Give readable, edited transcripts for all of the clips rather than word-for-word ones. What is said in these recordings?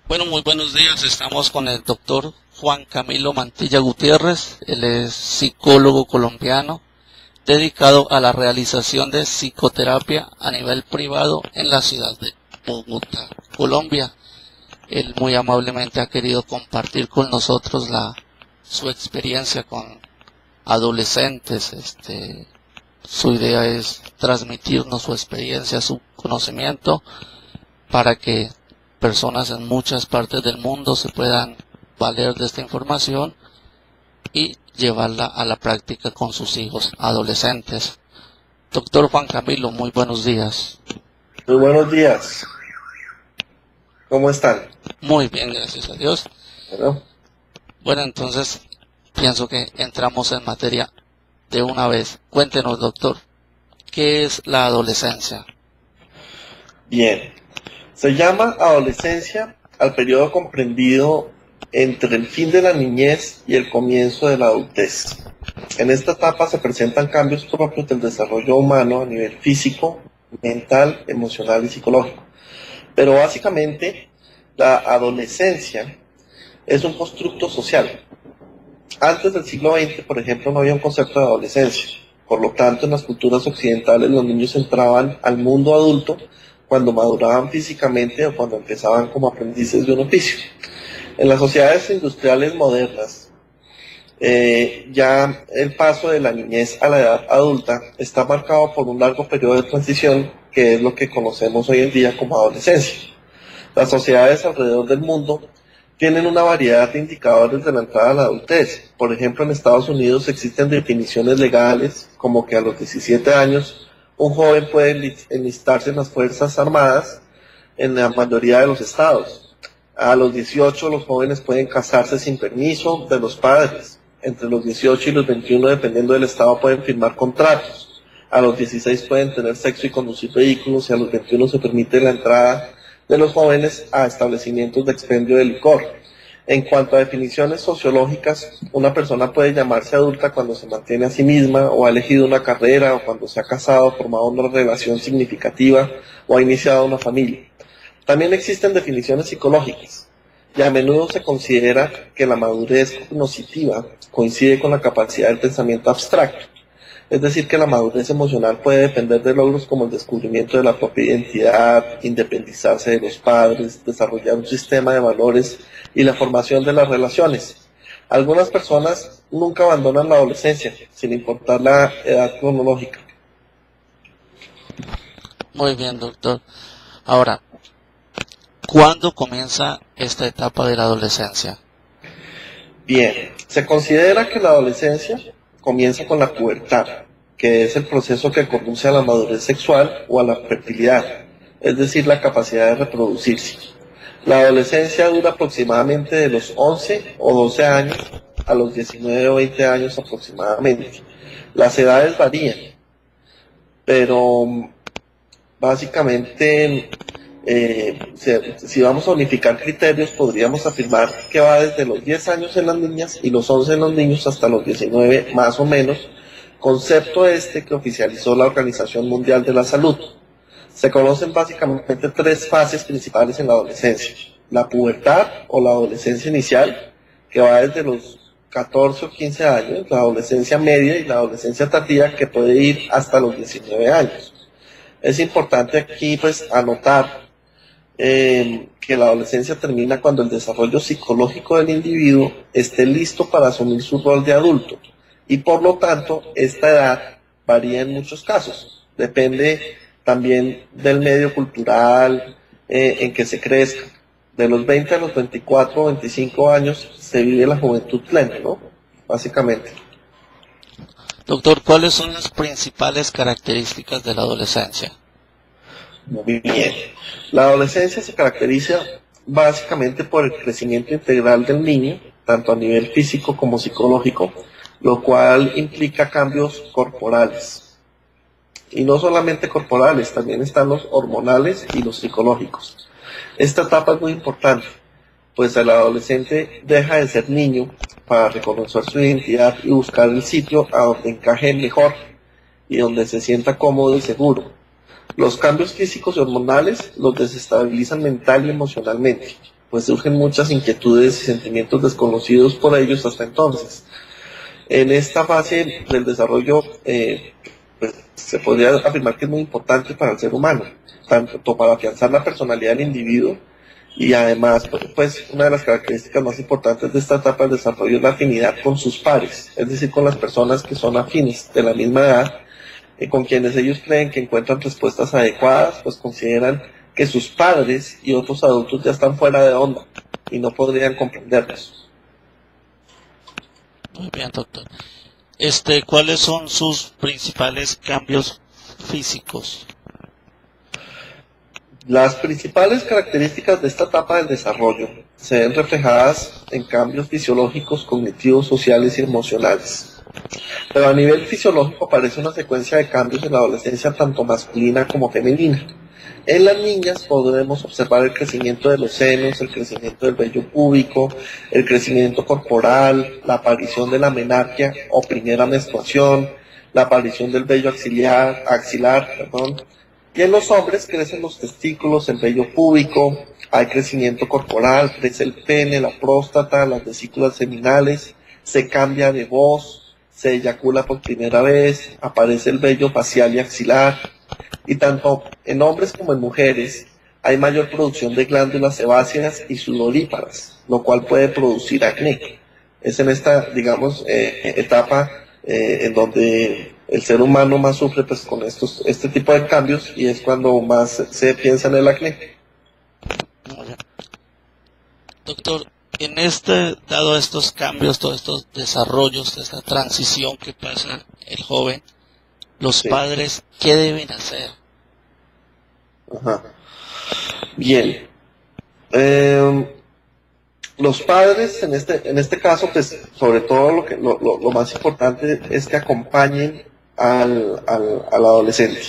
Bueno, muy buenos días. Estamos con el doctor Juan Camilo Mantilla Gutiérrez. Él es psicólogo colombiano dedicado a la realización de psicoterapia a nivel privado en la ciudad de Bogotá, Colombia. Él muy amablemente ha querido compartir con nosotros su experiencia con adolescentes. Su idea es transmitirnos su experiencia, su conocimiento, para que personas en muchas partes del mundo se puedan valer de esta información y llevarla a la práctica con sus hijos adolescentes. Doctor Juan Camilo, muy buenos días. Muy buenos días. ¿Cómo están? Muy bien, gracias a Dios. Bueno, Bueno, entonces pienso que entramos en materia de una vez. Cuéntenos, doctor, ¿qué es la adolescencia? bien. Se llama adolescencia al periodo comprendido entre el fin de la niñez y el comienzo de la adultez. En esta etapa se presentan cambios propios del desarrollo humano a nivel físico, mental, emocional y psicológico. Pero básicamente, la adolescencia es un constructo social. Antes del siglo XX, por ejemplo, no había un concepto de adolescencia. Por lo tanto, en las culturas occidentales los niños entraban al mundo adulto cuando maduraban físicamente o cuando empezaban como aprendices de un oficio. En las sociedades industriales modernas, ya el paso de la niñez a la edad adulta está marcado por un largo periodo de transición, que es lo que conocemos hoy en día como adolescencia. Las sociedades alrededor del mundo tienen una variedad de indicadores de la entrada a la adultez. Por ejemplo, en Estados Unidos existen definiciones legales como que a los 17 años un joven puede enlistarse en las Fuerzas Armadas en la mayoría de los estados. A los 18 los jóvenes pueden casarse sin permiso de los padres. Entre los 18 y los 21, dependiendo del estado, pueden firmar contratos. A los 16 pueden tener sexo y conducir vehículos, y a los 21 se permite la entrada de los jóvenes a establecimientos de expendio de licor. En cuanto a definiciones sociológicas, una persona puede llamarse adulta cuando se mantiene a sí misma, o ha elegido una carrera, o cuando se ha casado, formado una relación significativa, o ha iniciado una familia. También existen definiciones psicológicas, y a menudo se considera que la madurez cognitiva coincide con la capacidad del pensamiento abstracto. Es decir, que la madurez emocional puede depender de logros como el descubrimiento de la propia identidad, independizarse de los padres, desarrollar un sistema de valores y la formación de las relaciones. Algunas personas nunca abandonan la adolescencia, sin importar la edad cronológica. Muy bien, doctor. Ahora, ¿cuándo comienza esta etapa de la adolescencia? Bien, se considera que la adolescencia comienza con la pubertad, que es el proceso que conduce a la madurez sexual o a la fertilidad, es decir, la capacidad de reproducirse. La adolescencia dura aproximadamente de los 11 o 12 años a los 19 o 20 años aproximadamente. Las edades varían, pero básicamente, si vamos a unificar criterios, podríamos afirmar que va desde los 10 años en las niñas y los 11 en los niños hasta los 19 más o menos, concepto que oficializó la Organización Mundial de la Salud. Se conocen básicamente tres fases principales en la adolescencia: la pubertad o la adolescencia inicial, que va desde los 14 o 15 años, la adolescencia media y la adolescencia tardía, que puede ir hasta los 19 años. Es importante aquí anotar que la adolescencia termina cuando el desarrollo psicológico del individuo esté listo para asumir su rol de adulto, y por lo tanto esta edad varía en muchos casos. Depende también del medio cultural en que se crezca. De los 20 a los 24 o 25 años se vive la juventud plena, ¿no? Básicamente. Doctor, ¿cuáles son las principales características de la adolescencia? Muy bien. La adolescencia se caracteriza básicamente por el crecimiento integral del niño, tanto a nivel físico como psicológico, lo cual implica cambios corporales. Y no solamente corporales, también están los hormonales y los psicológicos. Esta etapa es muy importante, pues el adolescente deja de ser niño para reconocer su identidad y buscar el sitio a donde encaje mejor y donde se sienta cómodo y seguro. Los cambios físicos y hormonales los desestabilizan mental y emocionalmente. pues surgen muchas inquietudes y sentimientos desconocidos por ellos hasta entonces. En esta fase del desarrollo, pues, se podría afirmar que es muy importante para el ser humano, tanto para afianzar la personalidad del individuo y además, pues una de las características más importantes de esta etapa del desarrollo es la afinidad con sus pares, es decir, con las personas que son afines de la misma edad, con quienes ellos creen que encuentran respuestas adecuadas, pues consideran que sus padres y otros adultos ya están fuera de onda y no podrían comprenderlos. Muy bien, doctor. ¿Cuáles son sus principales cambios físicos? Las principales características de esta etapa del desarrollo se ven reflejadas en cambios fisiológicos, cognitivos, sociales y emocionales. Pero a nivel fisiológico aparece una secuencia de cambios en la adolescencia tanto masculina como femenina. En las niñas podremos observar el crecimiento de los senos, el crecimiento del vello púbico, el crecimiento corporal, la aparición de la menarquia o primera menstruación, la aparición del vello axilar, y en los hombres crecen los testículos, el vello púbico, hay crecimiento corporal, crece el pene, la próstata, las vesículas seminales, se cambia de voz, se eyacula por primera vez, aparece el vello facial y axilar, y tanto en hombres como en mujeres hay mayor producción de glándulas sebáceas y sudoríparas, lo cual puede producir acné. Es en esta, digamos, etapa en donde el ser humano más sufre pues con este tipo de cambios y es cuando más se piensa en el acné. Doctor, dado estos cambios, todos estos desarrollos, esta transición que pasa el joven, los Sí. padres, ¿qué deben hacer? Ajá. Bien. Los padres en este caso, pues sobre todo lo más importante es que acompañen al adolescente.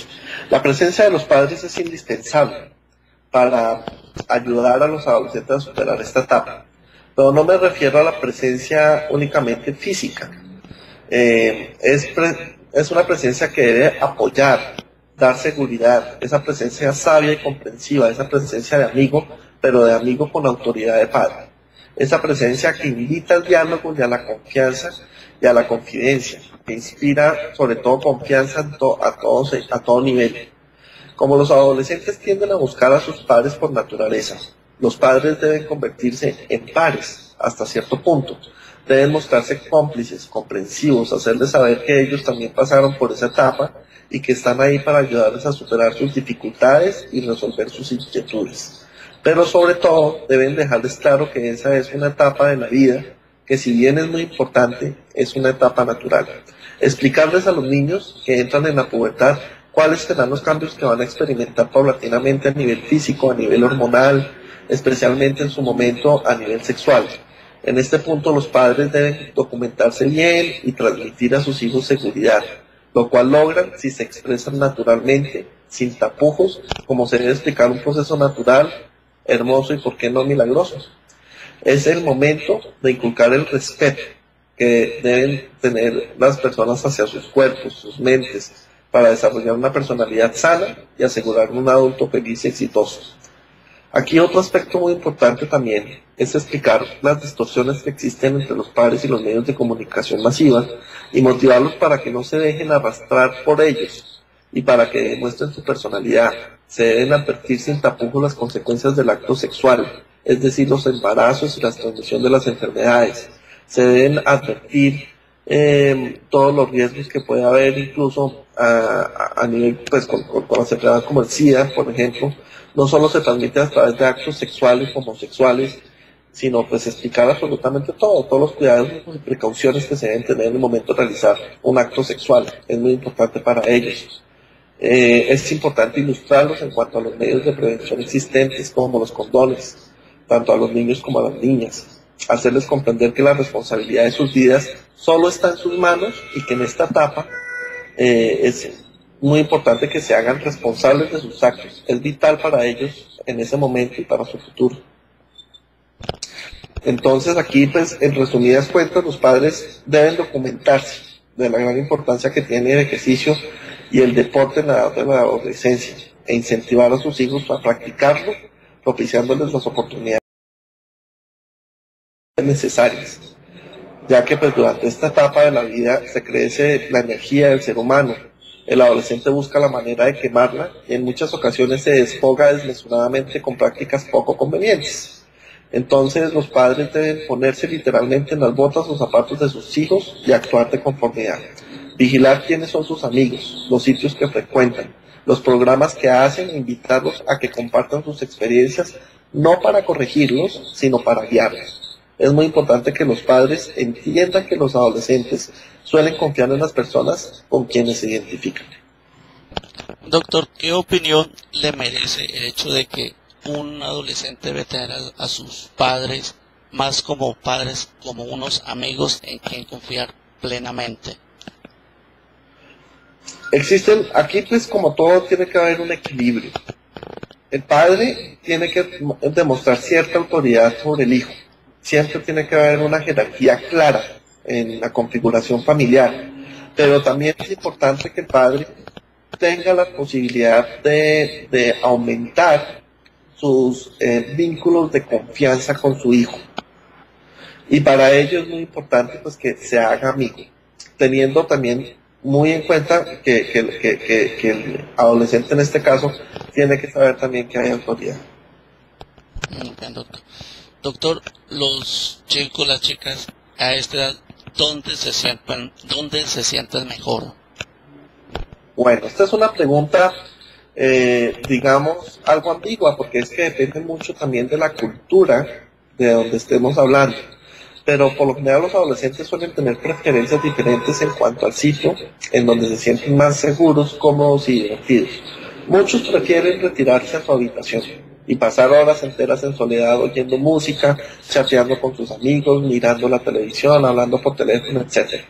La presencia de los padres es indispensable para ayudar a los adolescentes a superar esta etapa. Pero no me refiero a la presencia únicamente física. Es una presencia que debe apoyar, dar seguridad, esa presencia sabia y comprensiva, esa presencia de amigo, pero de amigo con autoridad de padre. Esa presencia que invita al diálogo y a la confianza y a la confidencia, que inspira sobre todo confianza a todo nivel. Como los adolescentes tienden a buscar a sus padres por naturaleza, los padres deben convertirse en pares hasta cierto punto. Deben mostrarse cómplices, comprensivos, hacerles saber que ellos también pasaron por esa etapa y que están ahí para ayudarles a superar sus dificultades y resolver sus inquietudes. Pero sobre todo deben dejarles claro que esa es una etapa de la vida que si bien es muy importante, es una etapa natural. Explicarles a los niños que entran en la pubertad cuáles serán los cambios que van a experimentar paulatinamente a nivel físico, a nivel hormonal, especialmente en su momento a nivel sexual. En este punto los padres deben documentarse bien y transmitir a sus hijos seguridad, lo cual logran si se expresan naturalmente, sin tapujos, como se debe explicar un proceso natural, hermoso y por qué no milagroso. Es el momento de inculcar el respeto que deben tener las personas hacia sus cuerpos, sus mentes, para desarrollar una personalidad sana y asegurar un adulto feliz y exitoso. Aquí otro aspecto muy importante también es explicar las distorsiones que existen entre los padres y los medios de comunicación masiva y motivarlos para que no se dejen arrastrar por ellos y para que demuestren su personalidad. Se deben advertir sin tapujos las consecuencias del acto sexual, es decir, los embarazos y la transmisión de las enfermedades. Se deben advertir todos los riesgos que puede haber incluso a nivel, pues, con las enfermedades como el SIDA, por ejemplo. No solo se transmite a través de actos sexuales, homosexuales, sino pues explicar absolutamente todo, todos los cuidados y precauciones que se deben tener en el momento de realizar un acto sexual. Es muy importante para ellos. Es importante ilustrarlos en cuanto a los medios de prevención existentes, como los condones, tanto a los niños como a las niñas. Hacerles comprender que la responsabilidad de sus vidas solo está en sus manos y que en esta etapa es muy importante que se hagan responsables de sus actos. Es vital para ellos en ese momento y para su futuro. Entonces aquí, pues, en resumidas cuentas, los padres deben documentarse de la gran importancia que tiene el ejercicio y el deporte en la edad de la adolescencia e incentivar a sus hijos a practicarlo, propiciándoles las oportunidades necesarias, ya que pues durante esta etapa de la vida se crece la energía del ser humano. El adolescente busca la manera de quemarla y en muchas ocasiones se desfoga desmesuradamente con prácticas poco convenientes. Entonces los padres deben ponerse literalmente en las botas o zapatos de sus hijos y actuar de conformidad. Vigilar quiénes son sus amigos, los sitios que frecuentan, los programas que hacen e invitarlos a que compartan sus experiencias, no para corregirlos, sino para guiarlos. Es muy importante que los padres entiendan que los adolescentes suelen confiar en las personas con quienes se identifican. Doctor, ¿qué opinión le merece el hecho de que un adolescente debe tener a sus padres más como padres, como unos amigos en quien confiar plenamente? Existen, aquí pues como todo tiene que haber un equilibrio. El padre tiene que demostrar cierta autoridad sobre el hijo. Siempre tiene que haber una jerarquía clara en la configuración familiar. Pero también es importante que el padre tenga la posibilidad de aumentar sus vínculos de confianza con su hijo. Y para ello es muy importante pues que se haga amigo, teniendo también muy en cuenta que el adolescente en este caso tiene que saber también que hay autoridad. Bien, doctor. Doctor, los chicos, las chicas a esta edad, ¿dónde se sienten mejor? Bueno, esta es una pregunta, digamos, algo ambigua, porque es que depende mucho también de la cultura de donde estemos hablando. Pero por lo general los adolescentes suelen tener preferencias diferentes en cuanto al sitio en donde se sienten más seguros, cómodos y divertidos. Muchos prefieren retirarse a su habitación y pasar horas enteras en soledad oyendo música, chateando con sus amigos, mirando la televisión, hablando por teléfono, etc.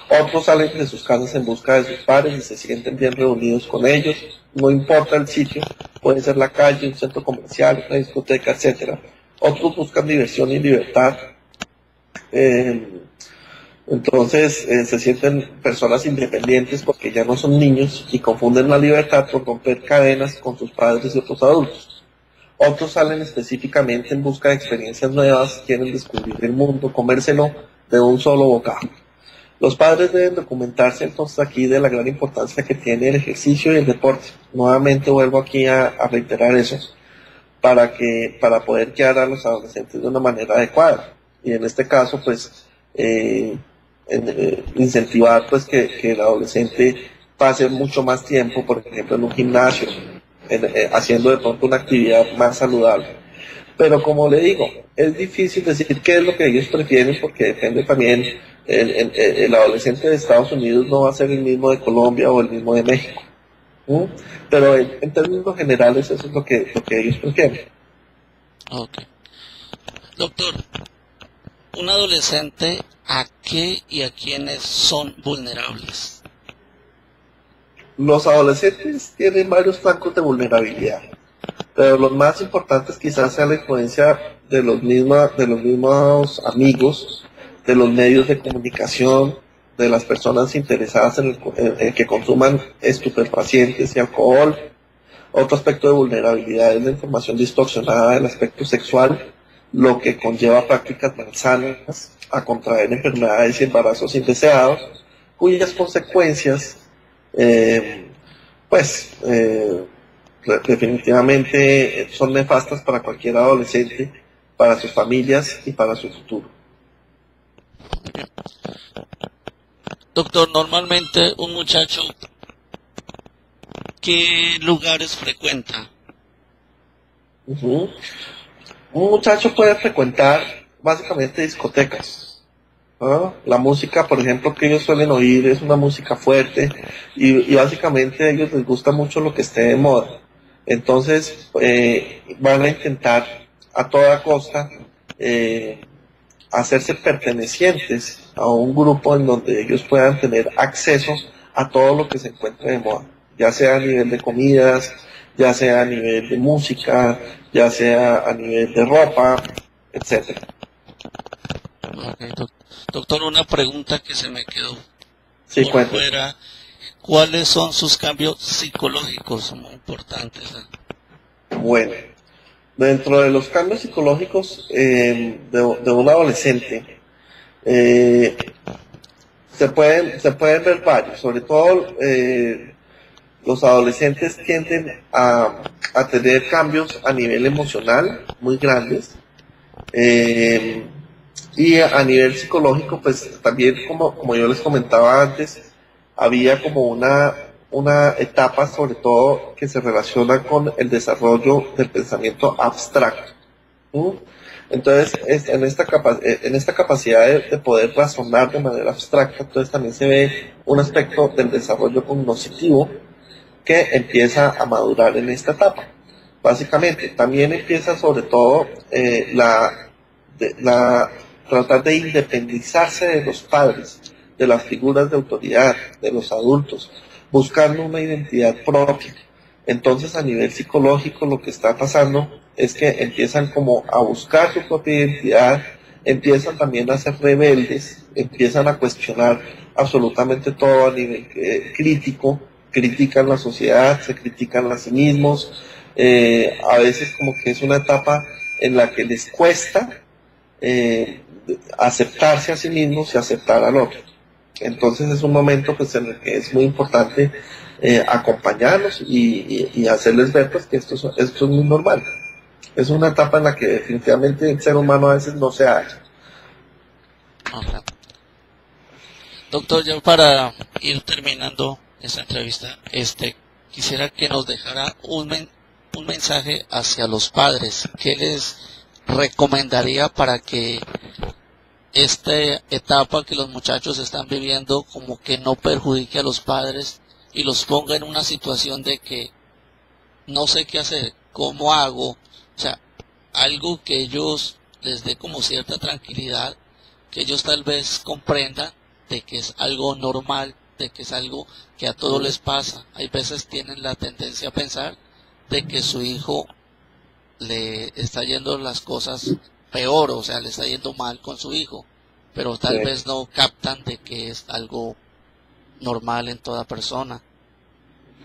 Otros salen de sus casas en busca de sus pares y se sienten bien reunidos con ellos. No importa el sitio, puede ser la calle, un centro comercial, una discoteca, etc. Otros buscan diversión y libertad. Entonces se sienten personas independientes porque ya no son niños y confunden la libertad por romper cadenas con sus padres y otros adultos. Otros salen específicamente en busca de experiencias nuevas, quieren descubrir el mundo, comérselo de un solo bocado. Los padres deben documentarse entonces aquí de la gran importancia que tiene el ejercicio y el deporte. Nuevamente vuelvo aquí a reiterar eso, para poder guiar a los adolescentes de una manera adecuada. Y en este caso, pues, incentivar pues que el adolescente pase mucho más tiempo, por ejemplo, en un gimnasio, haciendo de pronto una actividad más saludable. Pero como le digo, es difícil decir qué es lo que ellos prefieren porque depende también, el adolescente de Estados Unidos no va a ser el mismo de Colombia o el mismo de México. Pero en términos generales eso es lo que ellos prefieren. Ok. Doctor, un adolescente, ¿a qué y a quiénes son vulnerables? Los adolescentes tienen varios flancos de vulnerabilidad, pero los más importantes quizás sea la influencia de los mismos amigos, de los medios de comunicación, de las personas interesadas en que consuman estupefacientes y alcohol. Otro aspecto de vulnerabilidad es la información distorsionada del aspecto sexual, lo que conlleva prácticas malsanas, a contraer enfermedades y embarazos indeseados, cuyas consecuencias, definitivamente son nefastas para cualquier adolescente, para sus familias y para su futuro. Doctor, normalmente un muchacho, ¿qué lugares frecuenta? Un muchacho puede frecuentar básicamente discotecas, ¿no? La música, por ejemplo, que ellos suelen oír es una música fuerte y básicamente a ellos les gusta mucho lo que esté de moda. Entonces van a intentar a toda costa hacerse pertenecientes a un grupo en donde ellos puedan tener acceso a todo lo que se encuentre de moda, ya sea a nivel de comidas, ya sea a nivel de música, ya sea a nivel de ropa, etc. Okay, doctor, una pregunta que se me quedó Sí, por fuera. ¿Cuáles son sus cambios psicológicos muy importantes? Bueno, Dentro de los cambios psicológicos de un adolescente, eh, se pueden ver varios. Sobre todo, los adolescentes tienden a tener cambios a nivel emocional muy grandes. eh, y a nivel psicológico, pues también, como yo les comentaba antes, había como una etapa, sobre todo, que se relaciona con el desarrollo del pensamiento abstracto. ¿Mm? Entonces, en esta capacidad de poder razonar de manera abstracta, entonces también se ve un aspecto del desarrollo cognitivo que empieza a madurar en esta etapa. Básicamente, también empieza sobre todo la tratar de independizarse de los padres, de las figuras de autoridad, de los adultos, buscando una identidad propia. Entonces, a nivel psicológico, lo que está pasando es que empiezan como a buscar su propia identidad, empiezan también a ser rebeldes, empiezan a cuestionar absolutamente todo a nivel crítico, critican la sociedad, se critican a sí mismos. A veces como que es una etapa en la que les cuesta aceptarse a sí mismos y aceptar al otro. Entonces es un momento pues, en el que es muy importante acompañarlos y hacerles ver pues, que esto es muy normal. Es una etapa en la que definitivamente el ser humano a veces no se halla. Ajá. Doctor, ya para ir terminando esta entrevista, quisiera que nos dejara un mensaje hacia los padres. ¿Qué les recomendaría para que esta etapa que los muchachos están viviendo como que no perjudique a los padres y los ponga en una situación de que no sé qué hacer, cómo hago? O sea, algo que ellos les dé como cierta tranquilidad, que ellos tal vez comprendan de que es algo normal, de que es algo que a todos les pasa. Hay veces tienen la tendencia a pensar de que su hijo le está yendo las cosas peor, o sea, le está yendo mal con su hijo, pero tal Sí. vez no captan de que es algo normal en toda persona.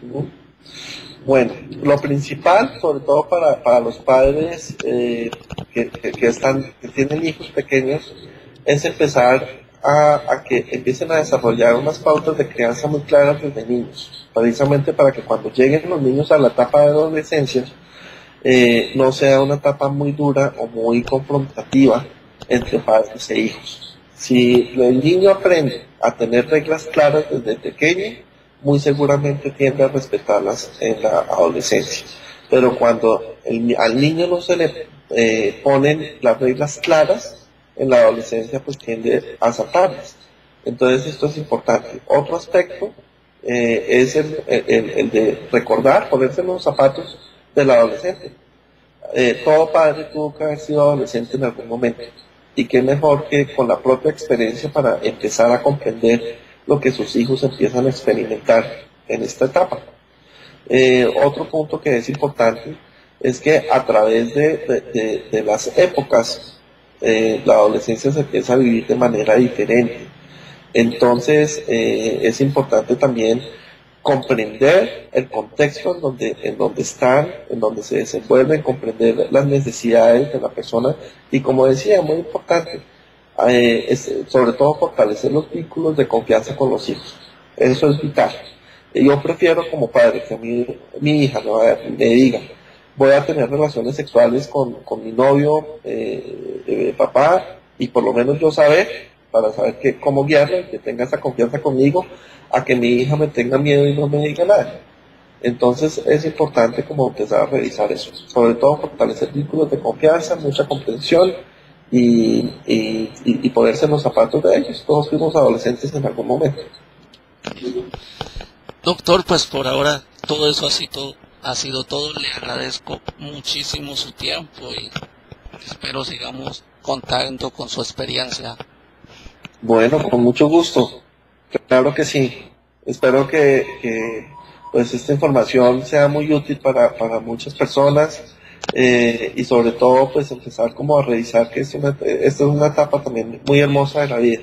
¿No? Bueno, lo principal, sobre todo para los padres que tienen hijos pequeños, es empezar a que empiecen a desarrollar unas pautas de crianza muy claras desde niños, precisamente para que cuando lleguen los niños a la etapa de adolescencia, no sea una etapa muy dura o muy confrontativa entre padres e hijos. Si el niño aprende a tener reglas claras desde pequeño, muy seguramente tiende a respetarlas en la adolescencia. Pero cuando al niño no se le ponen las reglas claras, en la adolescencia pues tiende a saltarlas. Entonces esto es importante. Otro aspecto es el de recordar, ponerse en los zapatos del adolescente. Todo padre tuvo que haber sido adolescente en algún momento. Y qué mejor que con la propia experiencia para empezar a comprender lo que sus hijos empiezan a experimentar en esta etapa. Otro punto que es importante es que a través de las épocas, la adolescencia se empieza a vivir de manera diferente. Entonces, es importante también comprender el contexto en donde están, en donde se desenvuelven, comprender las necesidades de la persona y, como decía, muy importante, sobre todo fortalecer los vínculos de confianza con los hijos. Eso es vital. Yo prefiero como padre que mi hija me diga, voy a tener relaciones sexuales con mi novio, papá, y por lo menos yo para saber cómo guiarla, que tenga esa confianza conmigo, a que mi hija me tenga miedo y no me diga nada. Entonces es importante como empezar a revisar eso, sobre todo fortalecer vínculos de confianza, mucha comprensión y ponerse en los zapatos de ellos. Todos fuimos adolescentes en algún momento. Doctor, pues por ahora todo eso ha sido todo. Le agradezco muchísimo su tiempo y espero sigamos contando con su experiencia. Bueno, con mucho gusto. Claro que sí. Espero que pues esta información sea muy útil para muchas personas y sobre todo pues empezar como a revisar que esta es una etapa también muy hermosa de la vida,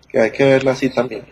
que hay que verla así también.